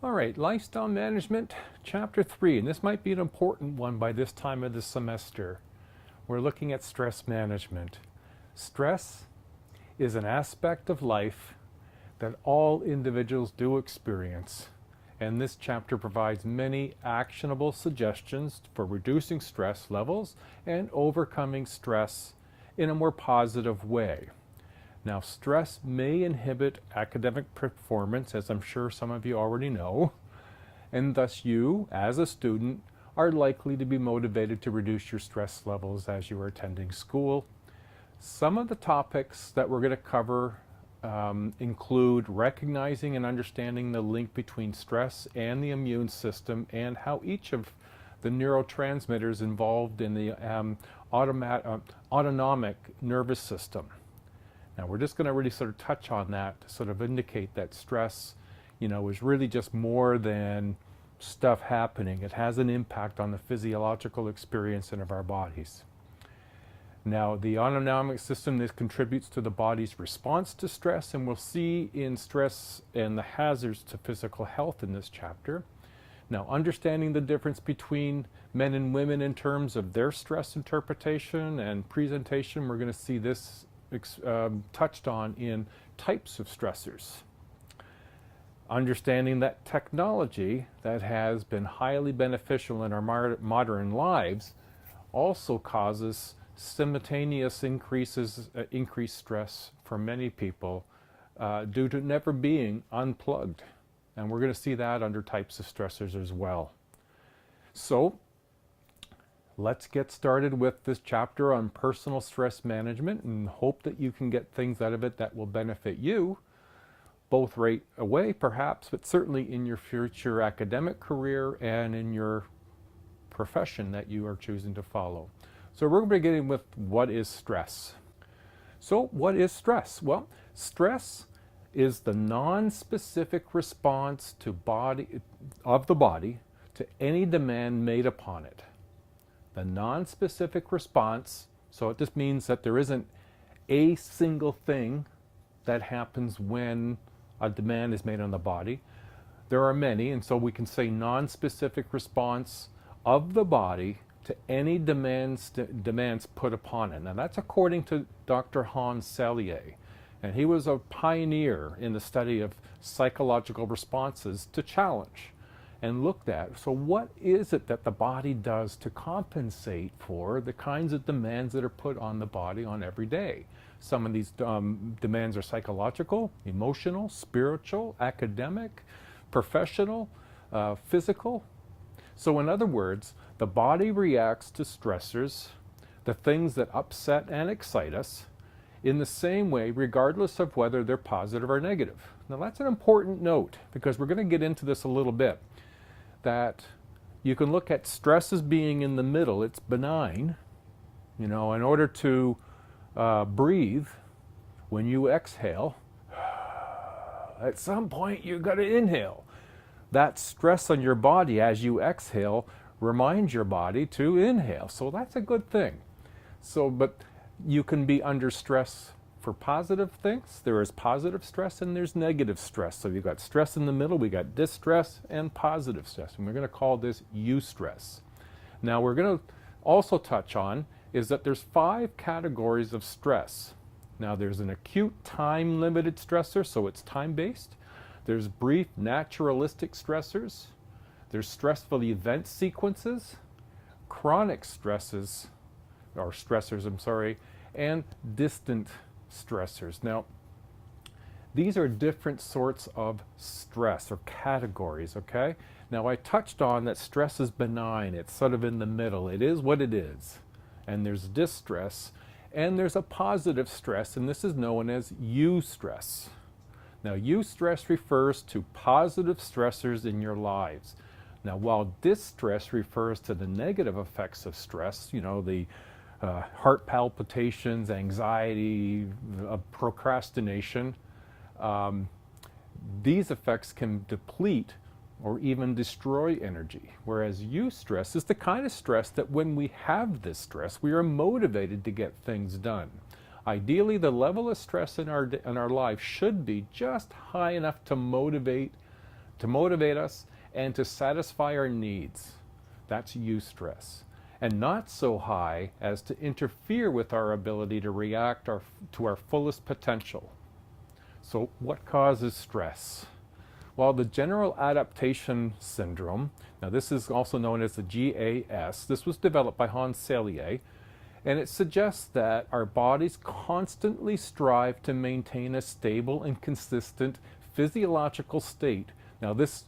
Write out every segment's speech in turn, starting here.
All right, lifestyle management, chapter 3, and this might be an important one by this time of the semester. We're looking at stress management. Stress is an aspect of life that all individuals do experience, and this chapter provides many actionable suggestions for reducing stress levels and overcoming stress in a more positive way. Now, stress may inhibit academic performance, as I'm sure some of you already know, and thus you, as a student, are likely to be motivated to reduce your stress levels as you are attending school. Some of the topics that we're going to cover include recognizing and understanding the link between stress and the immune system and how each of the neurotransmitters involved in the autonomic nervous system. Now we're just going to really sort of touch on that to sort of indicate that stress, is really just more than stuff happening. It has an impact on the physiological experience of our bodies. Now the autonomic system, this contributes to the body's response to stress, and we'll see in stress and the hazards to physical health in this chapter. Now, understanding the difference between men and women in terms of their stress interpretation and presentation, we're going to see this touched on in types of stressors. Understanding that technology that has been highly beneficial in our modern lives also causes simultaneous increased stress for many people due to never being unplugged. And we're going to see that under types of stressors as well. So, let's get started with this chapter on personal stress management and hope that you can get things out of it that will benefit you, both right away perhaps, but certainly in your future academic career and in your profession that you are choosing to follow. So we're beginning with what is stress. So what is stress? Well, stress is the non-specific response of the body to any demand made upon it. The non-specific response, so it just means that there isn't a single thing that happens when a demand is made on the body. There are many, and so we can say non-specific response of the body to any demands put upon it. Now that's according to Dr. Hans Selye, and he was a pioneer in the study of psychological responses to challenge. And looked at, so what is it that the body does to compensate for the kinds of demands that are put on the body on every day? Some of these demands are psychological, emotional, spiritual, academic, professional, physical. So in other words, the body reacts to stressors, the things that upset and excite us, in the same way regardless of whether they're positive or negative. Now that's an important note because we're going to get into this a little bit. That you can look at stress as being in the middle. It's benign. In order to breathe, when you exhale, at some point you've got to inhale. That stress on your body as you exhale reminds your body to inhale. So that's a good thing. But you can be under stress for positive things. There is positive stress and there's negative stress. So you've got stress in the middle, we got distress and positive stress. And we're going to call this eustress. Now we're going to also touch on is that there's 5 categories of stress. Now there's an acute time-limited stressor, so it's time-based. There's brief naturalistic stressors. There's stressful event sequences, chronic stressors, and distant stressors. Now, these are different sorts of stress or categories, okay? Now, I touched on that stress is benign. It's sort of in the middle. It is what it is. And there's distress, and there's a positive stress, and this is known as eustress. Now, eustress refers to positive stressors in your lives. Now, while distress refers to the negative effects of stress, the heart palpitations, anxiety, procrastination, these effects can deplete or even destroy energy. Whereas eustress is the kind of stress that when we have this stress, we are motivated to get things done. Ideally, the level of stress in our life should be just high enough to motivate to motivate us and to satisfy our needs. That's eustress. And not so high as to interfere with our ability to react to our fullest potential. So what causes stress? Well, the general adaptation syndrome, now this is also known as the GAS, this was developed by Hans Selye, and it suggests that our bodies constantly strive to maintain a stable and consistent physiological state. Now this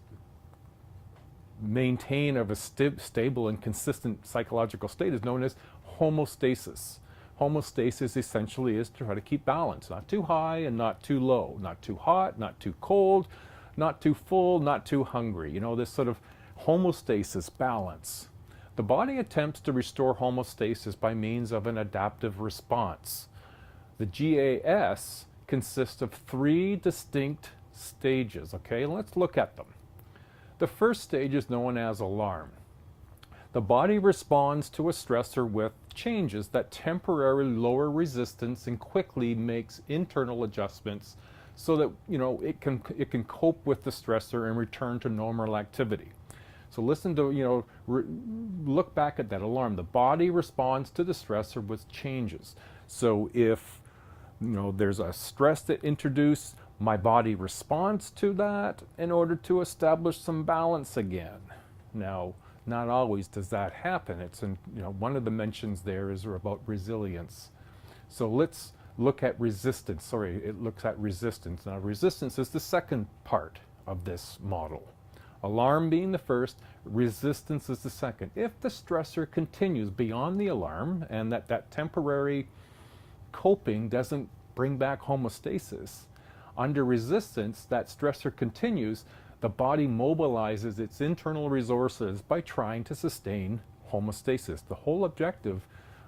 maintain of a stable and consistent psychological state is known as homeostasis. Homeostasis essentially is to try to keep balance, not too high and not too low, not too hot, not too cold, not too full, not too hungry. You know, this sort of homeostasis, balance. The body attempts to restore homeostasis by means of an adaptive response. The GAS consists of 3 distinct stages, okay? Let's look at them. The first stage is known as alarm. The body responds to a stressor with changes that temporarily lower resistance and quickly makes internal adjustments so that, you know, it can cope with the stressor and return to normal activity. So listen to, you know, look back at that alarm. The body responds to the stressor with changes. So if, you know, there's a stress that introduced, my body responds to that in order to establish some balance again. Now, not always does that happen. It's in, you know, one of the mentions there is about resilience. So let's look at resistance. Sorry, it looks at resistance. Now, resistance is the second part of this model. Alarm being the first, resistance is the second. If the stressor continues beyond the alarm and that temporary coping doesn't bring back homeostasis, under resistance, that stressor continues, the body mobilizes its internal resources by trying to sustain homeostasis. The whole objective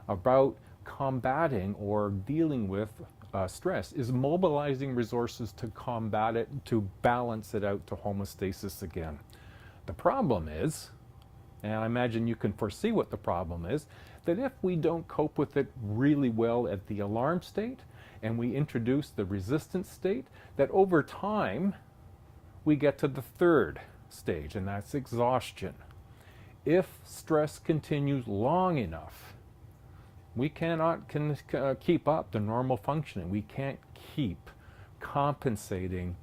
about combating or dealing with stress is mobilizing resources to combat it, to balance it out to homeostasis again. The problem is, and I imagine you can foresee what the problem is, that if we don't cope with it really well at the alarm state and we introduce the resistance state, that over time we get to the third stage, and that's exhaustion. If stress continues long enough, we cannot keep up the normal functioning. We can't keep compensating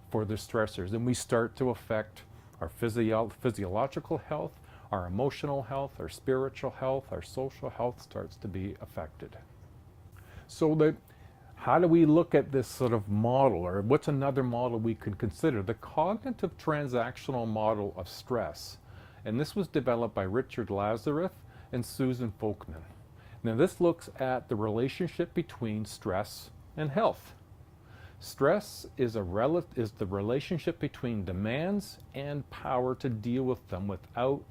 for the stressors, and we start to affect our physiological health, our emotional health, our spiritual health, our social health starts to be affected. So how do we look at this sort of model, or what's another model we could consider? The cognitive transactional model of stress. And this was developed by Richard Lazarus and Susan Folkman. Now this looks at the relationship between stress and health. Stress is the relationship between demands and power to deal with them without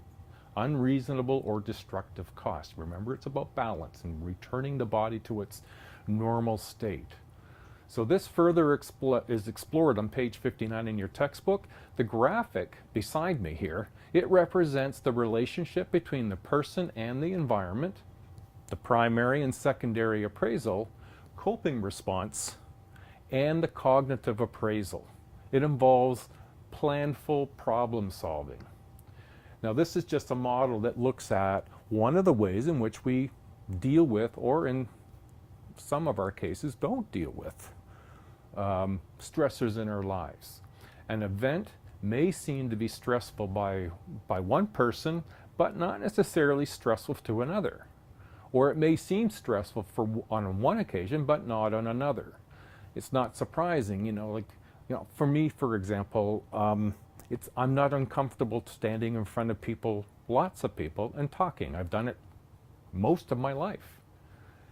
unreasonable or destructive cost. Remember, it's about balance and returning the body to its normal state. So this further is explored on page 59 in your textbook. The graphic beside me here, it represents the relationship between the person and the environment, the primary and secondary appraisal, coping response, and the cognitive appraisal. It involves planful problem solving. Now this is just a model that looks at one of the ways in which we deal with, or in some of our cases don't deal with, stressors in our lives. An event may seem to be stressful by one person, but not necessarily stressful to another. Or it may seem stressful on one occasion, but not on another. It's not surprising, for me, for example, I'm not uncomfortable standing in front of people, lots of people, and talking. I've done it most of my life.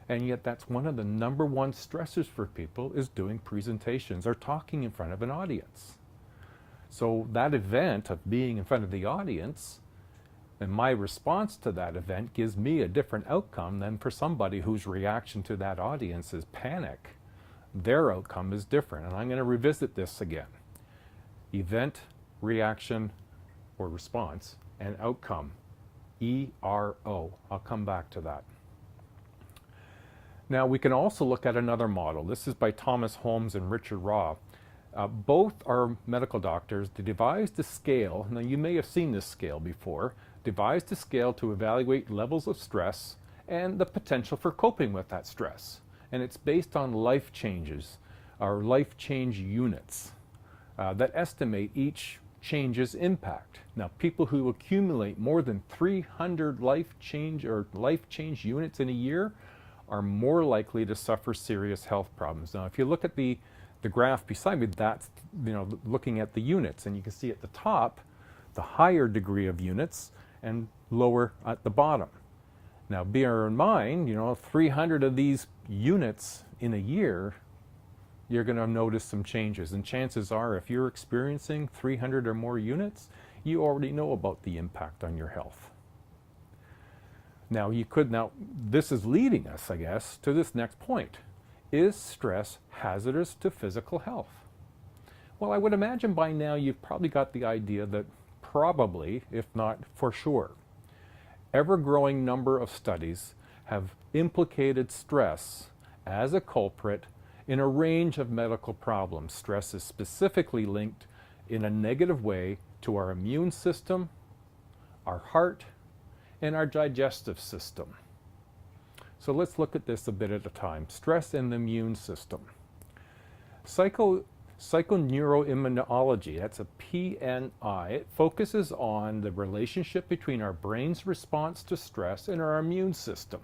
And yet that's one of the number one stressors for people, is doing presentations or talking in front of an audience. So that event of being in front of the audience, and my response to that event gives me a different outcome than for somebody whose reaction to that audience is panic. Their outcome is different. And I'm going to revisit this again. Event, reaction, or response, and outcome. ERO. I'll come back to that. Now we can also look at another model. This is by Thomas Holmes and Richard Raw. Both are medical doctors. They devised a scale. Now, you may have seen this scale before. Devised a scale to evaluate levels of stress and the potential for coping with that stress. And it's based on life changes, or life change units, that estimate each change's impact. Now, people who accumulate more than 300 life change units in a year are more likely to suffer serious health problems. Now, if you look at the graph beside me, that's looking at the units, and you can see at the top the higher degree of units and lower at the bottom. Now, bear in mind, 300 of these units in a year, you're going to notice some changes. And chances are, if you're experiencing 300 or more units, you already know about the impact on your health. Now, this is leading us, I guess, to this next point. Is stress hazardous to physical health? Well, I would imagine by now you've probably got the idea that probably, if not for sure, ever-growing number of studies have implicated stress as a culprit in a range of medical problems. Stress is specifically linked in a negative way to our immune system, our heart, and our digestive system. So let's look at this a bit at a time. Stress and the immune system. Psychoneuroimmunology, that's a PNI, it focuses on the relationship between our brain's response to stress and our immune system.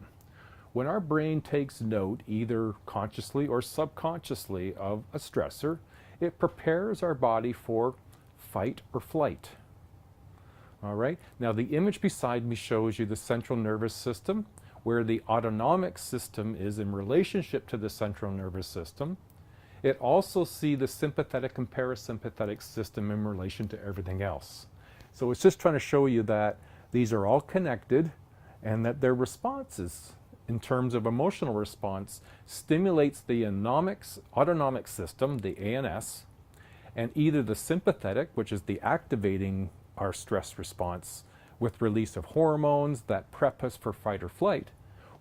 When our brain takes note, either consciously or subconsciously, of a stressor, it prepares our body for fight or flight. All right? Now, the image beside me shows you the central nervous system, where the autonomic system is in relationship to the central nervous system. It also sees the sympathetic and parasympathetic system in relation to everything else. So it's just trying to show you that these are all connected and that their responses, in terms of emotional response, stimulates the autonomic system, the ANS, and either the sympathetic, which is the activating our stress response with release of hormones that prep us for fight or flight,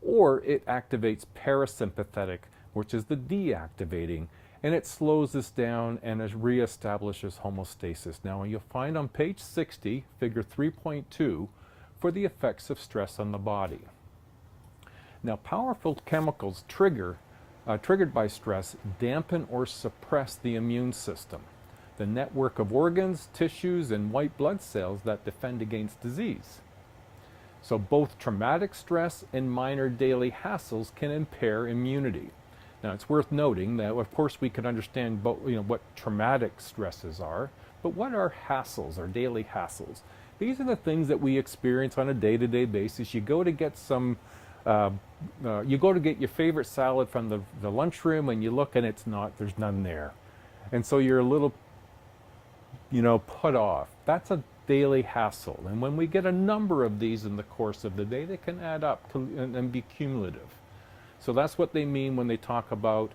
or it activates parasympathetic, which is the deactivating, and it slows us down and it reestablishes homeostasis. Now, you'll find on page 60, figure 3.2, for the effects of stress on the body. Now, powerful chemicals triggered by stress dampen or suppress the immune system, the network of organs, tissues, and white blood cells that defend against disease. So both traumatic stress and minor daily hassles can impair immunity. Now, it's worth noting that, of course, we can understand what traumatic stresses are, but what are hassles, or daily hassles? These are the things that we experience on a day-to-day basis. You go to get your favorite salad from the lunchroom, and you look and there's none there. And so you're a little, put off. That's a daily hassle. And when we get a number of these in the course of the day, they can add up and be cumulative. So that's what they mean when they talk about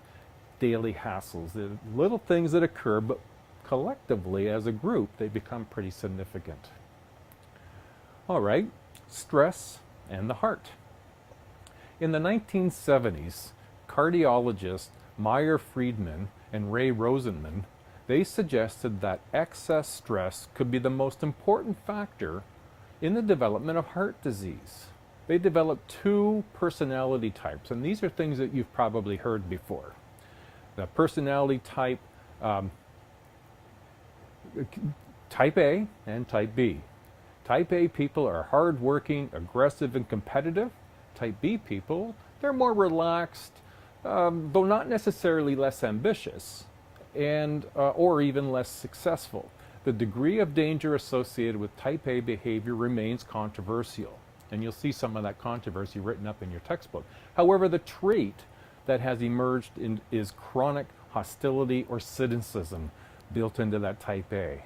daily hassles. They're little things that occur, but collectively, as a group, they become pretty significant. All right, stress and the heart. In the 1970s, cardiologists Meyer Friedman and Ray Rosenman, they suggested that excess stress could be the most important factor in the development of heart disease. They developed two personality types, and these are things that you've probably heard before. The personality type, type A and type B. Type A people are hardworking, aggressive, and competitive. Type B people, they're more relaxed, though not necessarily less ambitious, and or even less successful. The degree of danger associated with type A behavior remains controversial, and you'll see some of that controversy written up in your textbook. However, the trait that has emerged is chronic hostility or cynicism built into that type A.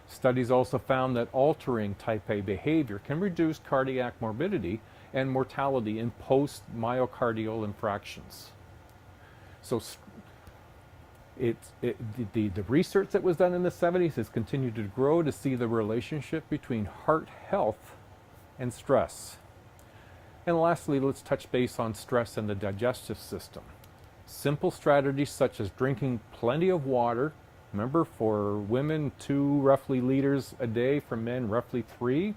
Studies also found that altering type A behavior can reduce cardiac morbidity and mortality in post-myocardial infarctions. So the research that was done in the 70s has continued to grow to see the relationship between heart health and stress. And lastly, let's touch base on stress and the digestive system. Simple strategies such as drinking plenty of water, Remember, for women, 2 roughly liters a day, for men, roughly 3.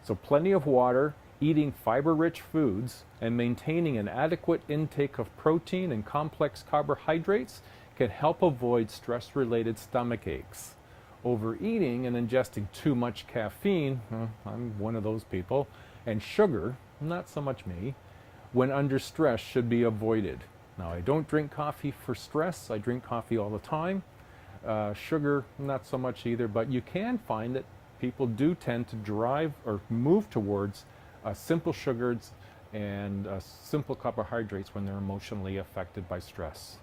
So plenty of water, eating fiber-rich foods, and maintaining an adequate intake of protein and complex carbohydrates can help avoid stress-related stomach aches. Overeating and ingesting too much caffeine, I'm one of those people, and sugar, not so much me, when under stress should be avoided. Now, I don't drink coffee for stress. I drink coffee all the time. Sugar, not so much either, but you can find that people do tend to drive or move towards simple sugars and simple carbohydrates when they're emotionally affected by stress.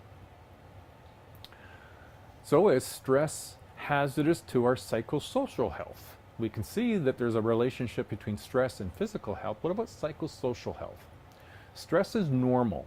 So is stress hazardous to our psychosocial health? We can see that there's a relationship between stress and physical health. What about psychosocial health? Stress is normal,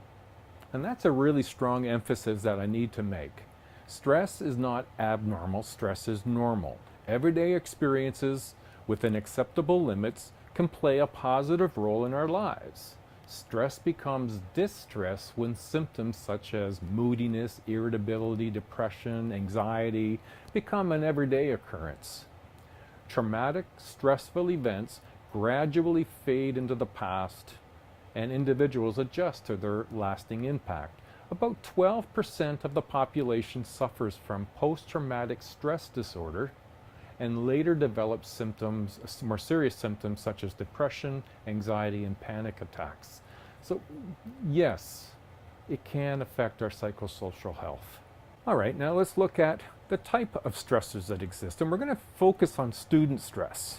and that's a really strong emphasis that I need to make. Stress is not abnormal, stress is normal. Everyday experiences within acceptable limits can play a positive role in our lives. Stress becomes distress when symptoms such as moodiness, irritability, depression, anxiety become an everyday occurrence. Traumatic, stressful events gradually fade into the past, and individuals adjust to their lasting impact. About 12% of the population suffers from post-traumatic stress disorder and later develops symptoms, more serious symptoms such as depression, anxiety, and panic attacks. So yes, it can affect our psychosocial health. All right, now let's look at the type of stressors that exist, and we're going to focus on student stress.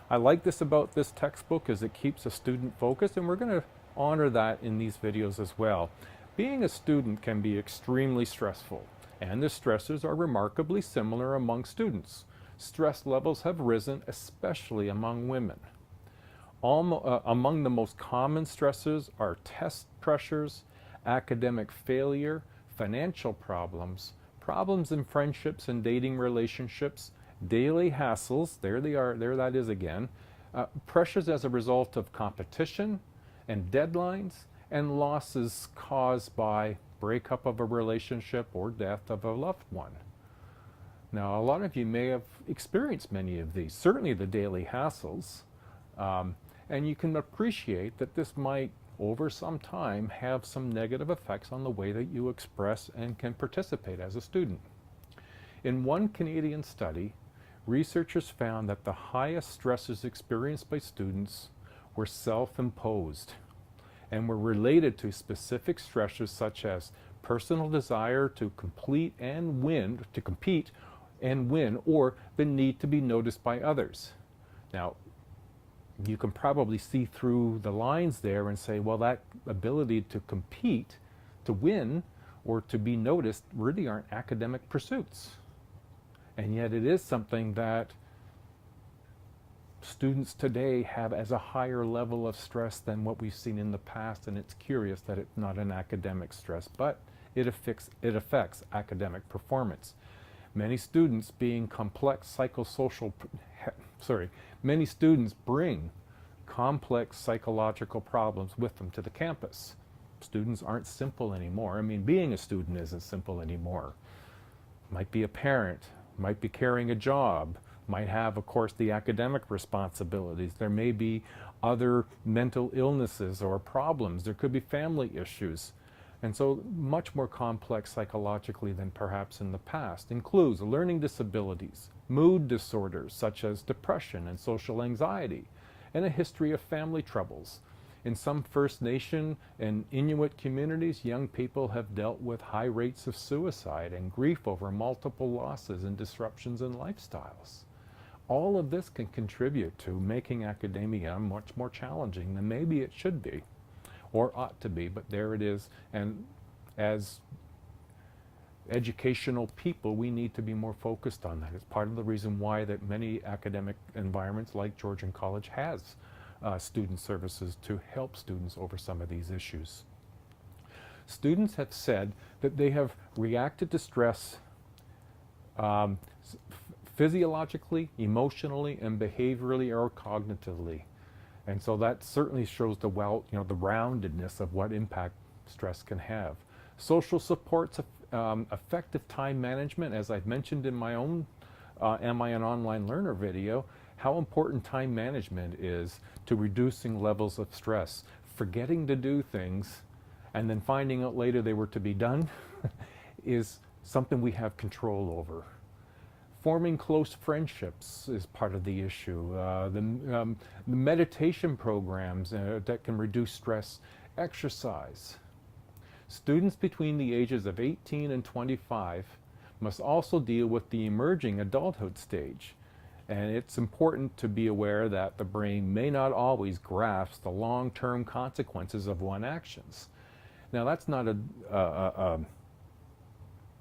I like this about this textbook is it keeps a student focused, and we're going to honor that in these videos as well. Being a student can be extremely stressful, and the stressors are remarkably similar among students. Stress levels have risen, especially among women. Among the most common stressors are test pressures, academic failure, financial problems, problems in friendships and dating relationships, daily hassles, there they are, there that is again, pressures as a result of competition and deadlines, and losses caused by breakup of a relationship or death of a loved one. Now, a lot of you may have experienced many of these, certainly the daily hassles, and you can appreciate that this might, over some time, have some negative effects on the way that you express and can participate as a student. In one Canadian study, researchers found that the highest stresses experienced by students were self-imposed and were related to specific stressors such as personal desire to compete and win, or the need to be noticed by others. Now, you can probably see through the lines there and say, well, that ability to compete, to win, or to be noticed really aren't academic pursuits. And yet it is something that students today have as a higher level of stress than what we've seen in the past, and it's curious that it's not an academic stress, but it affects academic performance. Many students bring complex psychological problems with them to the campus. Students aren't simple anymore. I mean, being a student isn't simple anymore. Might be a parent, might be carrying a job, might have, of course, the academic responsibilities. There may be other mental illnesses or problems. There could be family issues. And so much more complex psychologically than perhaps in the past. Includes learning disabilities, mood disorders such as depression and social anxiety, and a history of family troubles. In some First Nation and Inuit communities, young people have dealt with high rates of suicide and grief over multiple losses and disruptions in lifestyles. All of this can contribute to making academia much more challenging than maybe it should be, or ought to be, but there it is. And as educational people, we need to be more focused on that. It's part of the reason why that many academic environments like Georgian College has student services to help students over some of these issues. Students have said that they have reacted to stress physiologically, emotionally, and behaviorally or cognitively. And so that certainly shows the the roundedness of what impact stress can have. Social supports effective time management, as I've mentioned in my own Am I an Online Learner video, how important time management is to reducing levels of stress. Forgetting to do things and then finding out later they were to be done is something we have control over. Forming close friendships is part of the issue. The meditation programs that can reduce stress, exercise. Students between the ages of 18 and 25 must also deal with the emerging adulthood stage. And it's important to be aware that the brain may not always grasp the long-term consequences of one's actions. Now, that's not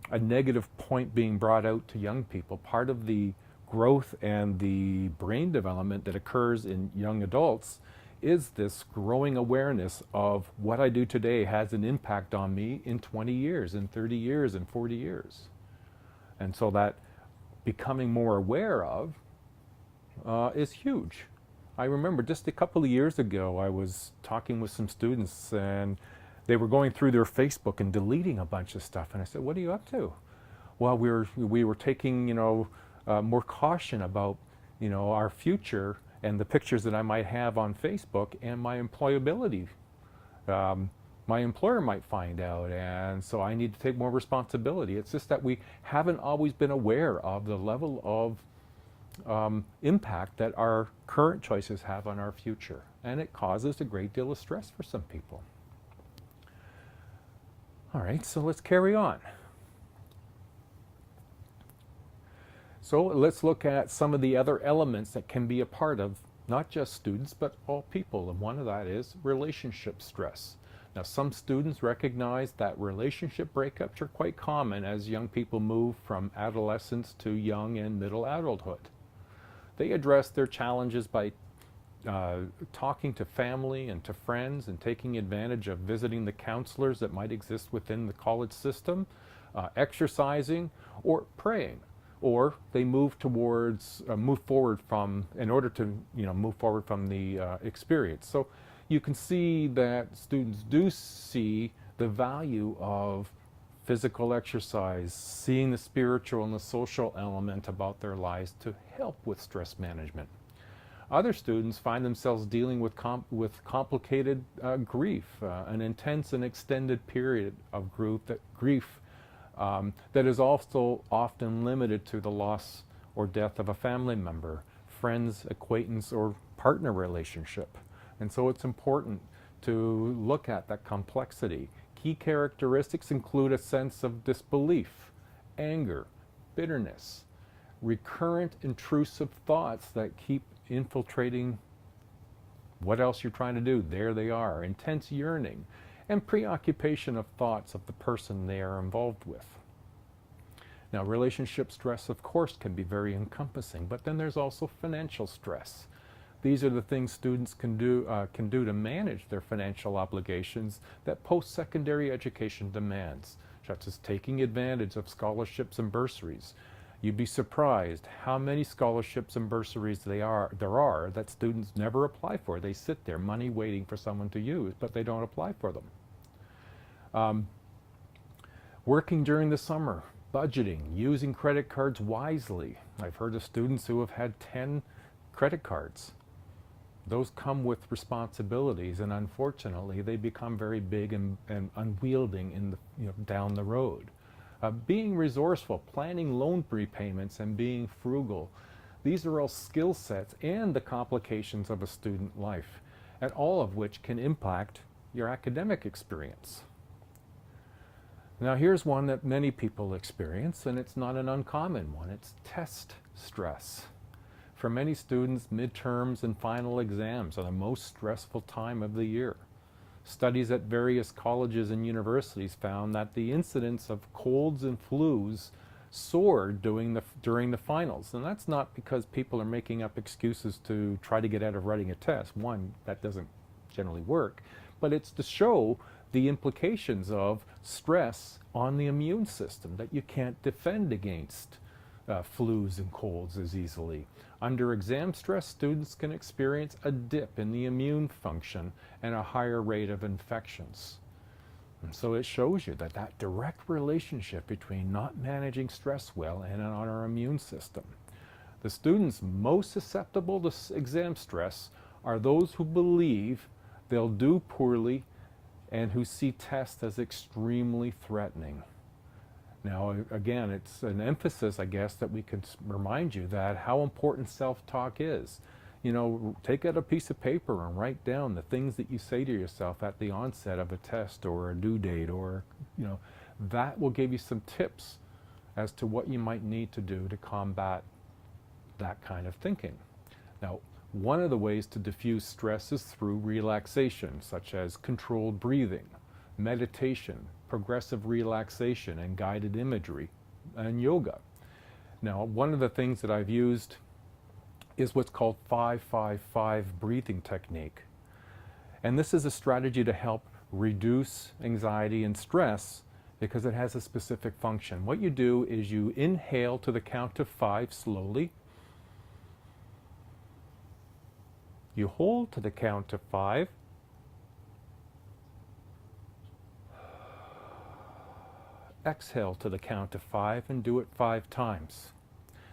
a negative point being brought out to young people. Part of the growth and the brain development that occurs in young adults is this growing awareness of what I do today has an impact on me in 20 years, in 30 years, in 40 years. And so that becoming more aware of is huge. I remember just a couple of years ago, I was talking with some students and they were going through their Facebook and deleting a bunch of stuff. And I said, what are you up to? Well, we were taking, more caution about, our future and the pictures that I might have on Facebook and my employability. My employer might find out, and so I need to take more responsibility. It's just that we haven't always been aware of the level of impact that our current choices have on our future. And it causes a great deal of stress for some people. All right, so let's carry on. So let's look at some of the other elements that can be a part of not just students, but all people. And one of that is relationship stress. Now, some students recognize that relationship breakups are quite common as young people move from adolescence to young and middle adulthood. They address their challenges by talking to family and to friends and taking advantage of visiting the counselors that might exist within the college system, exercising, or praying. Or they move forward from the experience. So you can see that students do see the value of physical exercise, seeing the spiritual and the social element about their lives to help with stress management. Other students find themselves dealing with complicated grief, an intense and extended period of grief that is also often limited to the loss or death of a family member, friends, acquaintance, or partner relationship. And so it's important to look at that complexity. Key characteristics include a sense of disbelief, anger, bitterness, recurrent intrusive thoughts that keep infiltrating what else you're trying to do. There they are. Intense yearning and preoccupation of thoughts of the person they are involved with. Now, relationship stress, of course, can be very encompassing, but then there's also financial stress. These are the things students can do to manage their financial obligations that post-secondary education demands, such as taking advantage of scholarships and bursaries. You'd be surprised how many scholarships and bursaries there are that students never apply for. They sit there, money waiting for someone to use, but they don't apply for them. Working during the summer, budgeting, using credit cards wisely. I've heard of students who have had 10 credit cards. Those come with responsibilities, and unfortunately, they become very big and unwielding down the road. Being resourceful, planning loan repayments, and being frugal. These are all skill sets and the complications of a student life, and all of which can impact your academic experience. Now, here's one that many people experience, and it's not an uncommon one. It's test stress. For many students, midterms and final exams are the most stressful time of the year. Studies at various colleges and universities found that the incidence of colds and flus soared during the finals. And that's not because people are making up excuses to try to get out of writing a test. One, that doesn't generally work. But it's to show the implications of stress on the immune system, that you can't defend against flus and colds as easily. Under exam stress, students can experience a dip in the immune function and a higher rate of infections. So it shows you that that direct relationship between not managing stress well and on our immune system. The students most susceptible to exam stress are those who believe they'll do poorly and who see tests as extremely threatening. Now, again, it's an emphasis, I guess, that we can remind you that how important self-talk is. You know, take out a piece of paper and write down the things that you say to yourself at the onset of a test or a due date, or, you know, that will give you some tips as to what you might need to do to combat that kind of thinking. Now, one of the ways to diffuse stress is through relaxation, such as controlled breathing, meditation, progressive relaxation, and guided imagery, and yoga. Now, one of the things that I've used is what's called 5-5-5 breathing technique. And this is a strategy to help reduce anxiety and stress because it has a specific function. What you do is you inhale to the count of 5 slowly. You hold to the count of 5. Exhale to the count of 5 and do it 5 times.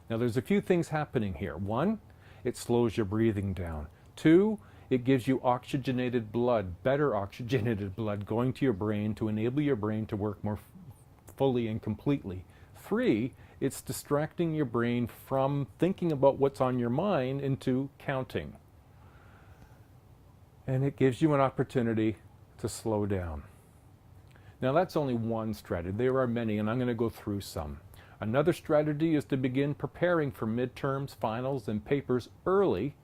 Now there's a few things happening here. 1, it slows your breathing down. 2, it gives you oxygenated blood, better oxygenated blood going to your brain to enable your brain to work more fully and completely. 3, it's distracting your brain from thinking about what's on your mind into counting. And it gives you an opportunity to slow down. Now that's only one strategy. There are many, and I'm going to go through some. Another strategy is to begin preparing for midterms, finals, and papers early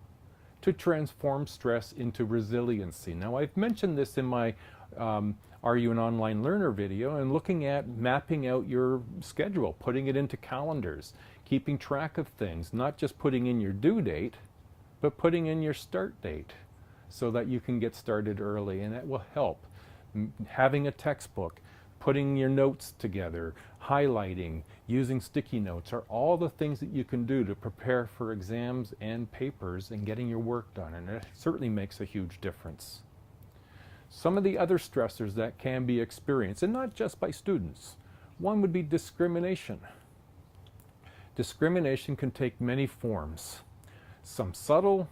to transform stress into resiliency. Now I've mentioned this in my Are You an Online Learner video, and looking at mapping out your schedule, putting it into calendars, keeping track of things, not just putting in your due date, but putting in your start date so that you can get started early, and that will help. Having a textbook, putting your notes together, highlighting, using sticky notes are all the things that you can do to prepare for exams and papers and getting your work done, and it certainly makes a huge difference. Some of the other stressors that can be experienced, and not just by students, one would be discrimination. Discrimination can take many forms, some subtle,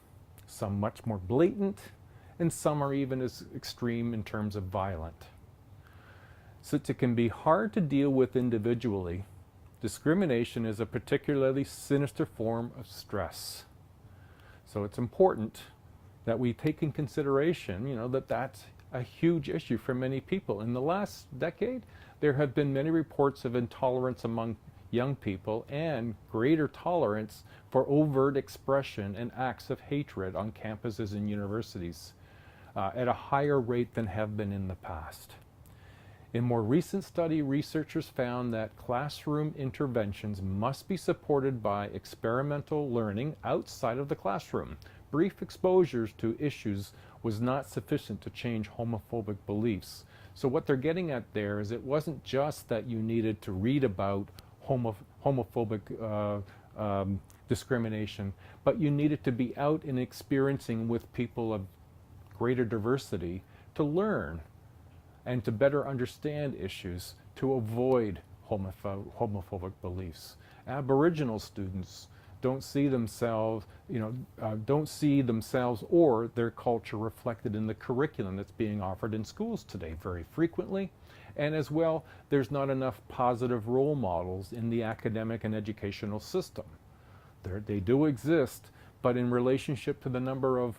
some much more blatant, and some are even as extreme in terms of violent. Since it can be hard to deal with individually, discrimination is a particularly sinister form of stress. So it's important that we take in consideration, that that's a huge issue for many people. In the last decade, there have been many reports of intolerance among young people and greater tolerance for overt expression and acts of hatred on campuses and universities at a higher rate than have been in the past. In more recent study, researchers found that classroom interventions must be supported by experimental learning outside of the classroom. Brief exposures to issues was not sufficient to change homophobic beliefs. So what they're getting at there is it wasn't just that you needed to read about homophobic discrimination, but you needed to be out and experiencing with people of greater diversity to learn and to better understand issues to avoid homophobic beliefs. Aboriginal students don't see themselves, or their culture reflected in the curriculum that's being offered in schools today very frequently. And as well, there's not enough positive role models in the academic and educational system. They do exist, but in relationship to the number of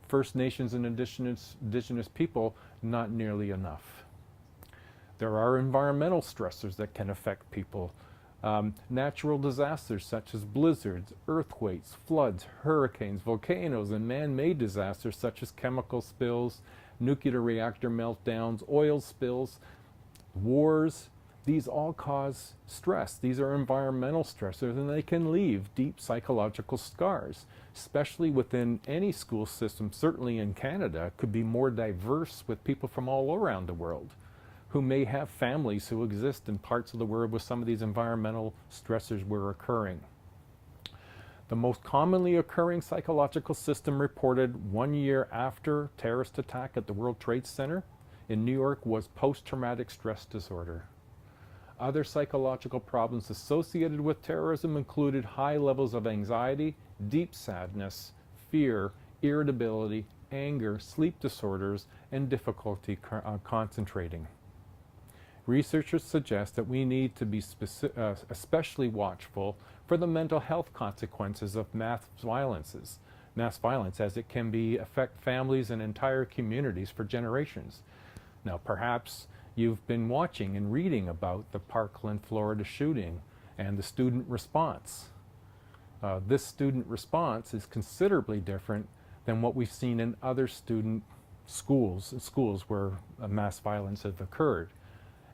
First Nations and indigenous people, not nearly enough. There are environmental stressors that can affect people. Natural disasters such as blizzards, earthquakes, floods, hurricanes, volcanoes, and man-made disasters such as chemical spills, nuclear reactor meltdowns, oil spills, wars. These all cause stress. These are environmental stressors, and they can leave deep psychological scars, especially within any school system. Certainly in Canada, could be more diverse with people from all around the world who may have families who exist in parts of the world where some of these environmental stressors were occurring. The most commonly occurring psychological system reported 1 year after terrorist attack at the World Trade Center in New York was post-traumatic stress disorder. Other psychological problems associated with terrorism included high levels of anxiety, deep sadness, fear, irritability, anger, sleep disorders, and difficulty concentrating. Researchers suggest that we need to be especially watchful for the mental health consequences of mass violence, as it can affect families and entire communities for generations. Now, perhaps you've been watching and reading about the Parkland, Florida shooting and the student response. This student response is considerably different than what we've seen in other schools where mass violence has occurred.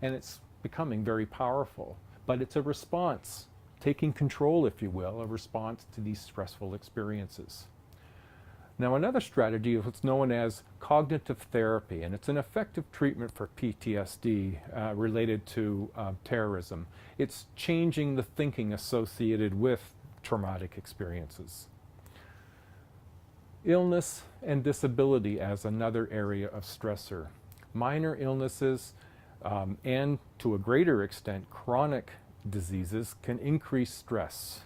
And it's becoming very powerful. But it's a response, taking control, if you will, a response to these stressful experiences. Now, another strategy is what's known as cognitive therapy, and it's an effective treatment for PTSD related to terrorism. It's changing the thinking associated with traumatic experiences. Illness and disability as another area of stressor. Minor illnesses and, to a greater extent, chronic diseases can increase stress.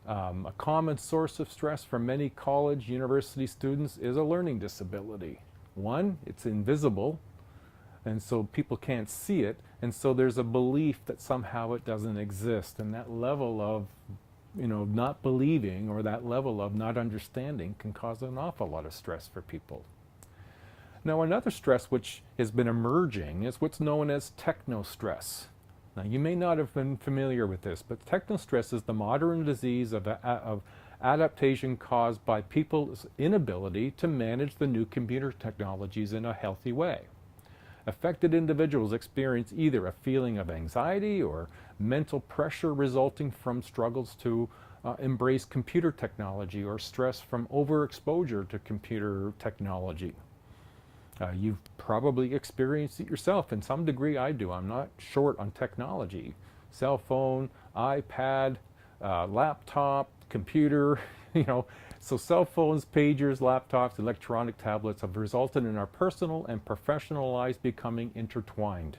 A common source of stress for many college, university students is a learning disability. One, it's invisible, and so people can't see it, and so there's a belief that somehow it doesn't exist, and that level of not believing or that level of not understanding can cause an awful lot of stress for people. Now, another stress which has been emerging is what's known as techno stress. Now, you may not have been familiar with this, but techno stress is the modern disease of adaptation caused by people's inability to manage the new computer technologies in a healthy way. Affected individuals experience either a feeling of anxiety or mental pressure resulting from struggles to embrace computer technology or stress from overexposure to computer technology. You've probably experienced it yourself. In some degree, I do. I'm not short on technology. Cell phone, iPad, laptop, computer, So cell phones, pagers, laptops, electronic tablets have resulted in our personal and professional lives becoming intertwined.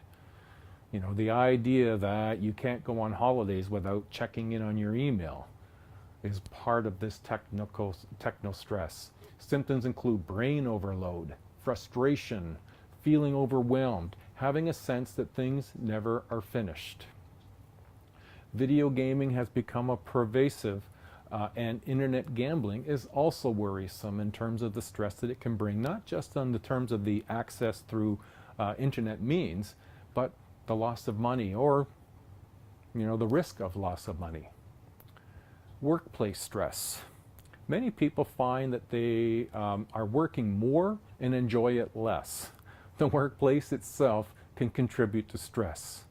The idea that you can't go on holidays without checking in on your email is part of this techno stress. Symptoms include brain overload, frustration, feeling overwhelmed, having a sense that things never are finished. Video gaming has become a pervasive and internet gambling is also worrisome in terms of the stress that it can bring, not just on the terms of the access through internet means, but the loss of money or, the risk of loss of money. Workplace stress. Many people find that they are working more and enjoy it less. The workplace itself can contribute to stress.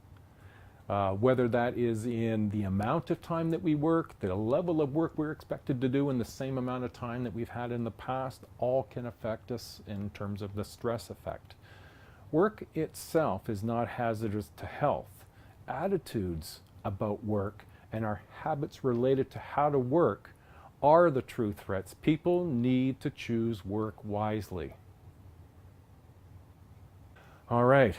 Whether that is in the amount of time that we work, the level of work we're expected to do in the same amount of time that we've had in the past, all can affect us in terms of the stress effect. Work itself is not hazardous to health. Attitudes about work and our habits related to how to work are the true threats. People need to choose work wisely. All right.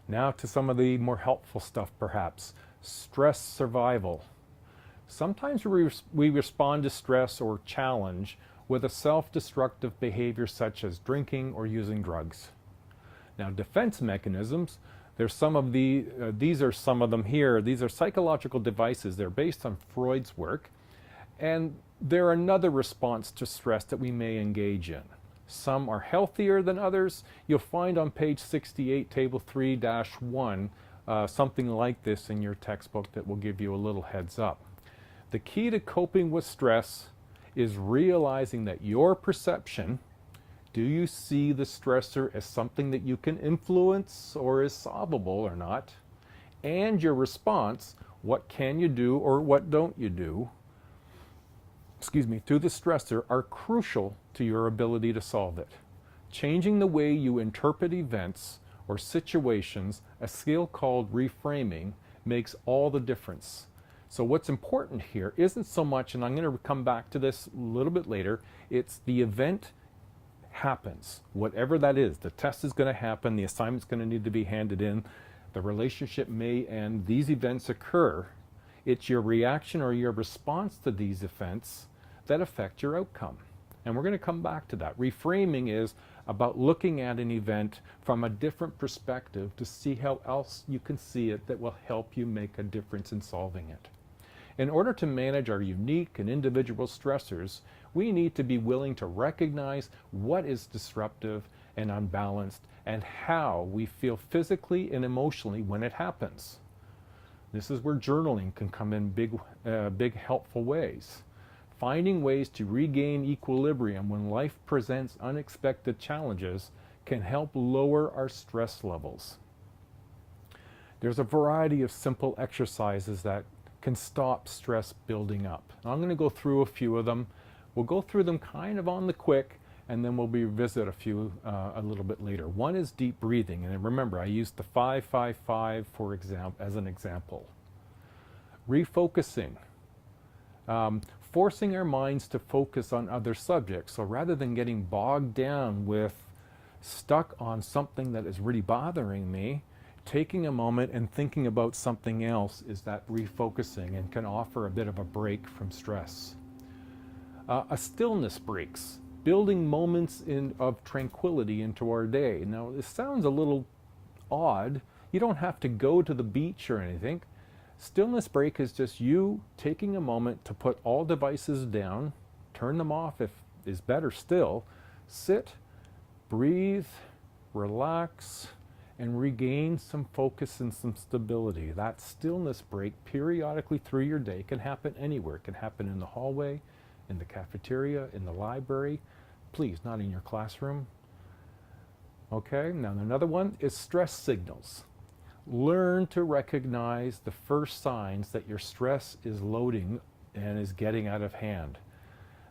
Now to some of the more helpful stuff, perhaps. Stress survival. Sometimes we respond to stress or challenge with a self-destructive behavior such as drinking or using drugs. Now, defense mechanisms, these are some of them here. These are psychological devices. They're based on Freud's work, and they're another response to stress that we may engage in. Some are healthier than others. You'll find on page 68, table 3-1, something like this in your textbook that will give you a little heads up. The key to coping with stress is realizing that your perception, do you see the stressor as something that you can influence or is solvable or not? And your response, what can you do or what don't you do, to the stressor are crucial to your ability to solve it. Changing the way you interpret events or situations, a skill called reframing, makes all the difference. So what's important here isn't so much, and I'm going to come back to this a little bit later, it's the event happens, whatever that is, the test is going to happen, the assignment's going to need to be handed in, the relationship may end, these events occur, it's your reaction or your response to these events that affect your outcome. And we're going to come back to that. Reframing is about looking at an event from a different perspective to see how else you can see it that will help you make a difference in solving it. In order to manage our unique and individual stressors, we need to be willing to recognize what is disruptive and unbalanced and how we feel physically and emotionally when it happens. This is where journaling can come in big helpful ways. Finding ways to regain equilibrium when life presents unexpected challenges can help lower our stress levels. There's a variety of simple exercises that can stop stress building up. Now, I'm going to go through a few of them. We'll go through them kind of on the quick, and then we'll revisit a few a little bit later. One is deep breathing, and remember, I used the 5-5-5 as an example. Refocusing. Forcing our minds to focus on other subjects. So rather than getting bogged down with stuck on something that is really bothering me, taking a moment and thinking about something else is that refocusing and can offer a bit of a break from stress. A stillness breaks, building moments of tranquility into our day. Now, this sounds a little odd. You don't have to go to the beach or anything. Stillness break is just you taking a moment to put all devices down, turn them off if is better still, sit, breathe, relax, and regain some focus and some stability. That stillness break periodically through your day can happen anywhere. It can happen in the hallway, in the cafeteria, in the library. Please, not in your classroom. Okay, now another one is stress signals. Learn to recognize the first signs that your stress is loading and is getting out of hand.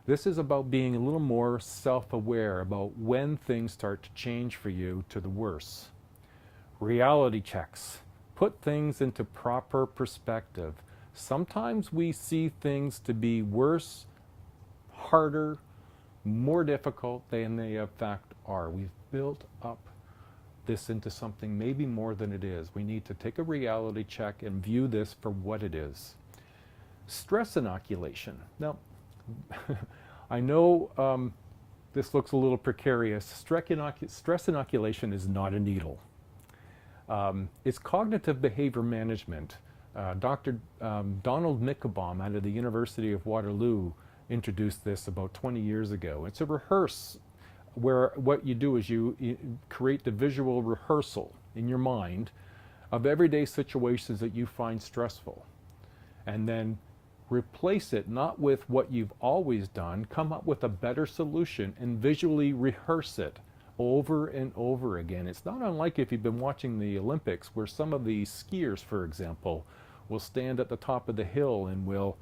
This is about being a little more self-aware about when things start to change for you to the worse. Reality checks. Put things into proper perspective. Sometimes we see things to be worse, harder, more difficult than they in fact are. We've built up this into something maybe more than it is. We need to take a reality check and view this for what it is. Stress inoculation. Now, I know this looks a little precarious. Stress inoculation is not a needle. It's cognitive behavior management. Dr. Donald Nickelbaum out of the University of Waterloo introduced this about 20 years ago. It's a rehearse where what you do is you create the visual rehearsal in your mind of everyday situations that you find stressful, and then replace it not with what you've always done, come up with a better solution and visually rehearse it over and over again. It's not unlike if you've been watching the Olympics, where some of the skiers, for example, will stand at the top of the hill and will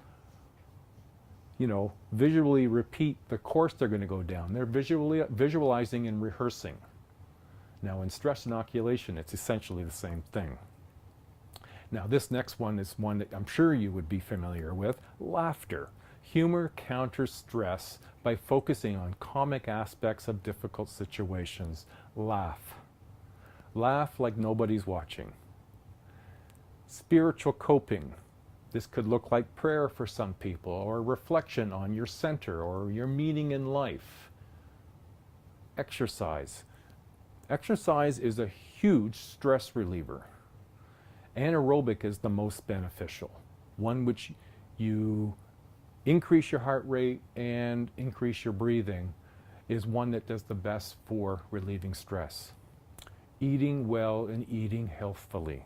visually repeat the course they're going to go down. They're visualizing and rehearsing. Now, in stress inoculation, it's essentially the same thing. Now, this next one is one that I'm sure you would be familiar with. Laughter. Humor counters stress by focusing on comic aspects of difficult situations. Laugh. Laugh like nobody's watching. Spiritual coping. This could look like prayer for some people, or reflection on your center or your meaning in life. Exercise. Exercise is a huge stress reliever. Anaerobic is the most beneficial, one which you increase your heart rate and increase your breathing is one that does the best for relieving stress. Eating well and eating healthfully,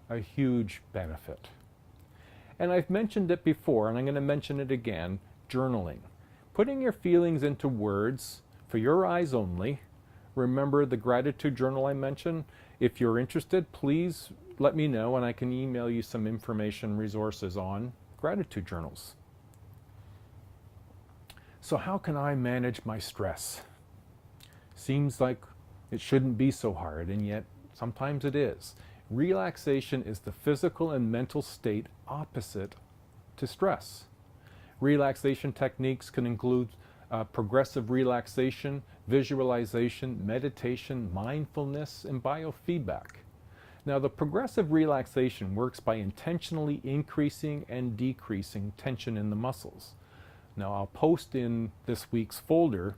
a huge benefit. And I've mentioned it before, and I'm going to mention it again, journaling. Putting your feelings into words for your eyes only. Remember the gratitude journal I mentioned? If you're interested, please let me know and I can email you some information, resources on gratitude journals. So how can I manage my stress? Seems like it shouldn't be so hard, and yet sometimes it is. Relaxation is the physical and mental state opposite to stress. Relaxation techniques can include progressive relaxation, visualization, meditation, mindfulness, and biofeedback. Now, the progressive relaxation works by intentionally increasing and decreasing tension in the muscles. Now, I'll post in this week's folder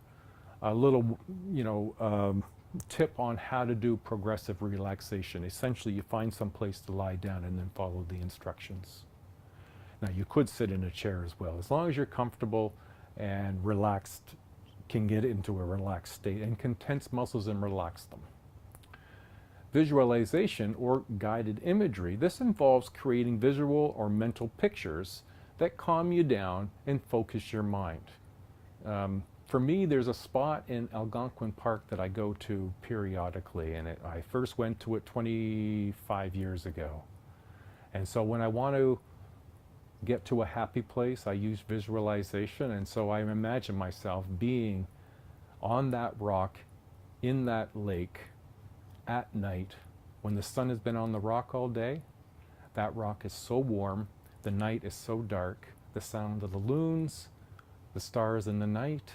a little, tip on how to do progressive relaxation. Essentially, you find some place to lie down and then follow the instructions. Now, you could sit in a chair as well. As long as you're comfortable and relaxed, can get into a relaxed state and can tense muscles and relax them. Visualization or guided imagery. This involves creating visual or mental pictures that calm you down and focus your mind. For me, there's a spot in Algonquin Park that I go to periodically, and I first went to it 25 years ago. And so when I want to get to a happy place, I use visualization, and so I imagine myself being on that rock, in that lake, at night, when the sun has been on the rock all day. That rock is so warm, the night is so dark, the sound of the loons, the stars in the night.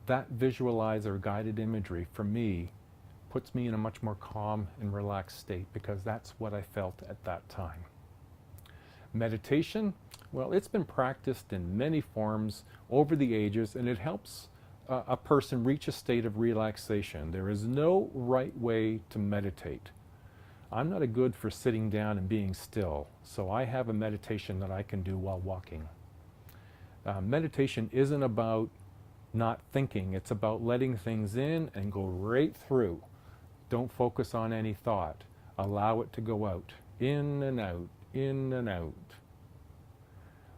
That visualized or guided imagery, for me, puts me in a much more calm and relaxed state, because that's what I felt at that time. Meditation, well, it's been practiced in many forms over the ages, and it helps a person reach a state of relaxation. There is no right way to meditate. I'm not a good for sitting down and being still, so I have a meditation that I can do while walking. Meditation isn't about not thinking, it's about letting things in and go right through. Don't focus on any thought. Allow it to go out, in and out, in and out.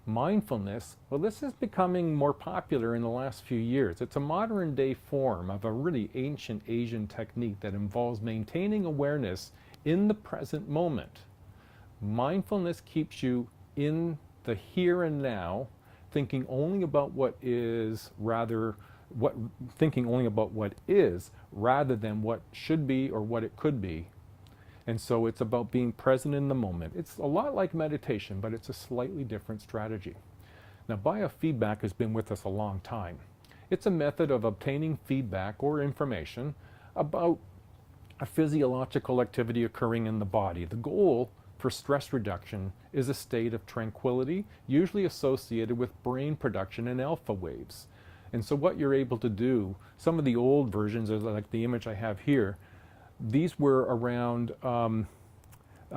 Mindfulness, well, this is becoming more popular in the last few years. It's a modern day form of a really ancient Asian technique that involves maintaining awareness in the present moment. Mindfulness keeps you in the here and now, thinking only about what is rather than what should be or what it could be. And so it's about being present in the moment. It's a lot like meditation, but it's a slightly different strategy. Now, biofeedback has been with us a long time. It's a method of obtaining feedback or information about a physiological activity occurring in the body. The goal for stress reduction is a state of tranquility, usually associated with brain production and alpha waves. And so what you're able to do, some of the old versions, like the image I have here, these were around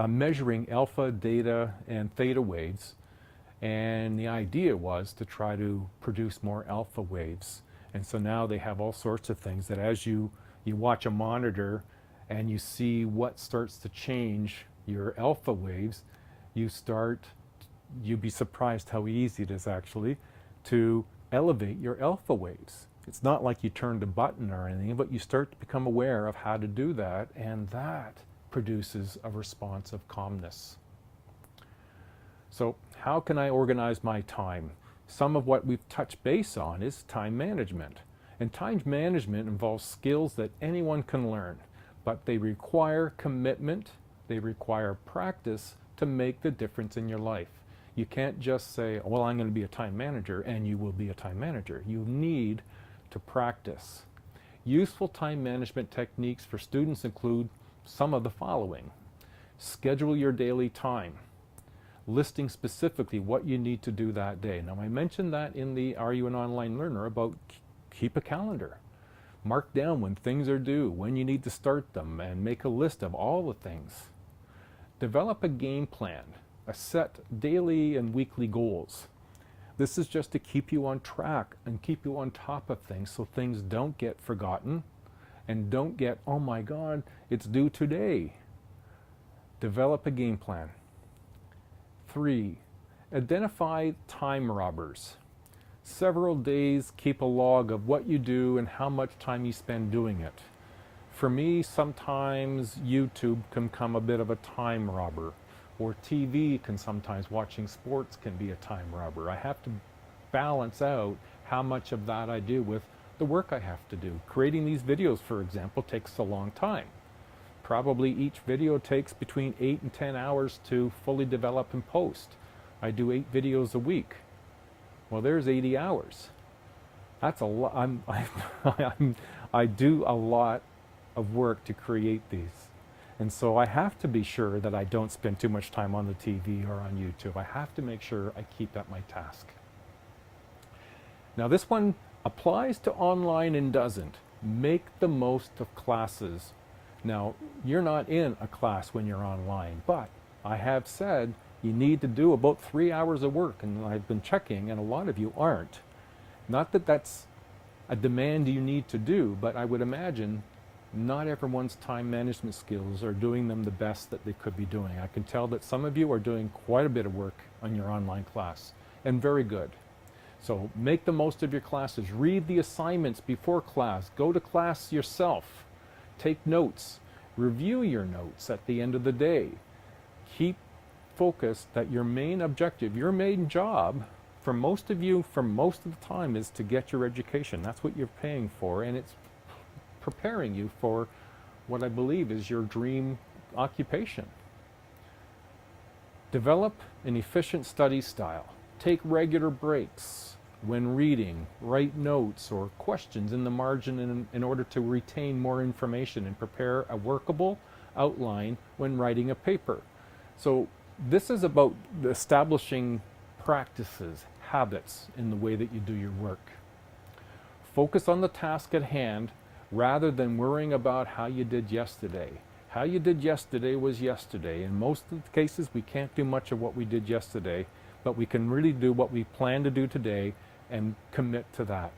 measuring alpha, delta, and theta waves. And the idea was to try to produce more alpha waves. And so now they have all sorts of things that as you watch a monitor and you see what starts to change your alpha waves, you'd be surprised how easy it is actually to elevate your alpha waves. It's not like you turned a button or anything, but you start to become aware of how to do that, and that produces a response of calmness. So how can I organize my time? Some of what we've touched base on is time management. And time management involves skills that anyone can learn, but they require commitment, they require practice to make the difference in your life. You can't just say, well, I'm going to be a time manager, and you will be a time manager. You need to practice. Useful time management techniques for students include some of the following. Schedule your daily time, listing specifically what you need to do that day. Now, I mentioned that in the Are You an Online Learner about keep a calendar. Mark down when things are due, when you need to start them, and make a list of all the things. Develop a game plan, set daily and weekly goals. This is just to keep you on track and keep you on top of things so things don't get forgotten and don't get, oh my God, it's due today. Develop a game plan. 3, identify time robbers. Several days, keep a log of what you do and how much time you spend doing it. For me, sometimes YouTube can become a bit of a time robber, or TV can sometimes, watching sports can be a time robber. I have to balance out how much of that I do with the work I have to do. Creating these videos, for example, takes a long time. Probably each video takes between 8 and 10 hours to fully develop and post. I do 8 videos a week. Well, there's 80 hours. That's a lot. I do a lot of work to create these. And so I have to be sure that I don't spend too much time on the TV or on YouTube. I have to make sure I keep at my task. Now this one applies to online and doesn't. Make the most of classes. Now, you're not in a class when you're online, but I have said you need to do about 3 hours of work, and I've been checking, and a lot of you aren't. Not that that's a demand you need to do, but I would imagine not everyone's time management skills are doing them the best that they could be doing. I can tell that some of you are doing quite a bit of work on your online class, and very good. So make the most of your classes. Read the assignments before class. Go to class yourself. Take notes. Review your notes at the end of the day. Keep focused that your main objective, your main job, for most of you, for most of the time, is to get your education. That's what you're paying for, and it's preparing you for what I believe is your dream occupation. Develop an efficient study style. Take regular breaks when reading. Write notes or questions in the margin in order to retain more information and prepare a workable outline when writing a paper. So this is about establishing practices, habits in the way that you do your work. Focus on the task at hand rather than worrying about how you did yesterday. How you did yesterday was yesterday. In most of the cases, we can't do much of what we did yesterday, but we can really do what we plan to do today and commit to that.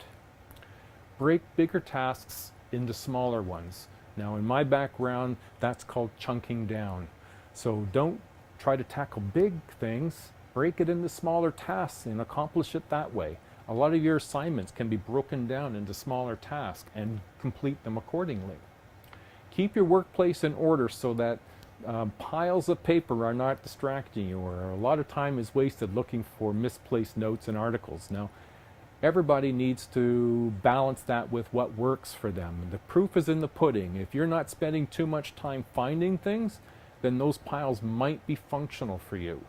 Break bigger tasks into smaller ones. Now, in my background, that's called chunking down. So don't try to tackle big things. Break it into smaller tasks and accomplish it that way. A lot of your assignments can be broken down into smaller tasks and complete them accordingly. Keep your workplace in order so that piles of paper are not distracting you, or a lot of time is wasted looking for misplaced notes and articles. Now, everybody needs to balance that with what works for them. The proof is in the pudding. If you're not spending too much time finding things, then those piles might be functional for you.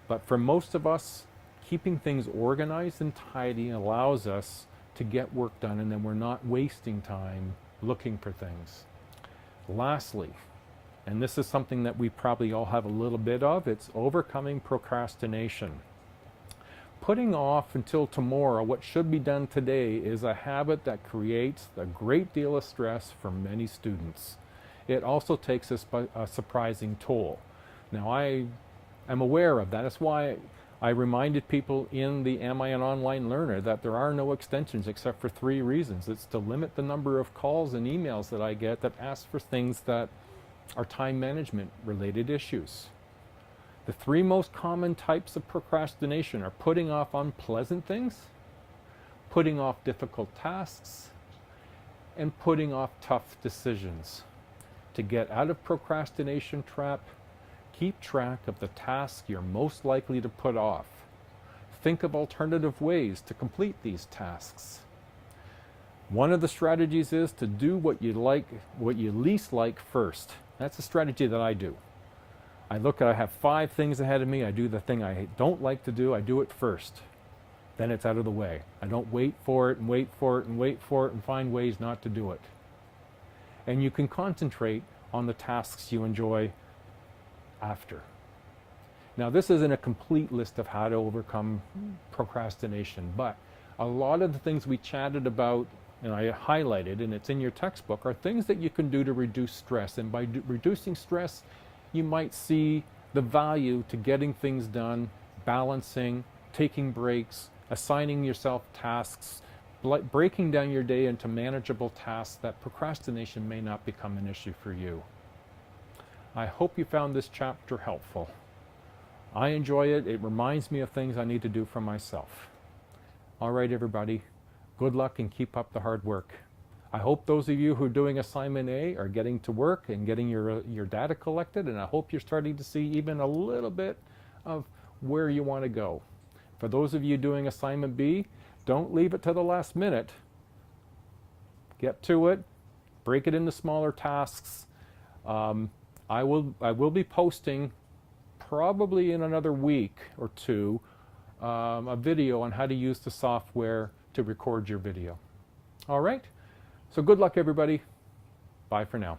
But for most of us, keeping things organized and tidy allows us to get work done, and then we're not wasting time looking for things. Lastly, and this is something that we probably all have a little bit of, it's overcoming procrastination. Putting off until tomorrow what should be done today is a habit that creates a great deal of stress for many students. It also takes a surprising toll. Now, I am aware of that. That's why I reminded people in the Am I an Online Learner that there are no extensions except for 3 reasons. It's to limit the number of calls and emails that I get that ask for things that are time management related issues. The 3 most common types of procrastination are putting off unpleasant things, putting off difficult tasks, and putting off tough decisions. To get out of procrastination trap, keep track of the tasks you're most likely to put off. Think of alternative ways to complete these tasks. One of the strategies is to do what you least like first. That's a strategy that I do. I have 5 things ahead of me. I do the thing I don't like to do. I do it first. Then it's out of the way. I don't wait for it and wait for it and wait for it and find ways not to do it. And you can concentrate on the tasks you enjoy after. Now, this isn't a complete list of how to overcome procrastination, but a lot of the things we chatted about and I highlighted, and it's in your textbook, are things that you can do to reduce stress. And by reducing stress, you might see the value to getting things done, balancing, taking breaks, assigning yourself tasks, breaking down your day into manageable tasks that procrastination may not become an issue for you. I hope you found this chapter helpful. I enjoy it. It reminds me of things I need to do for myself. All right, everybody. Good luck and keep up the hard work. I hope those of you who are doing assignment A are getting to work and getting your data collected, and I hope you're starting to see even a little bit of where you want to go. For those of you doing assignment B, don't leave it to the last minute. Get to it. Break it into smaller tasks. I will be posting probably in another week or 2 a video on how to use the software to record your video. All right? So good luck, everybody. Bye for now.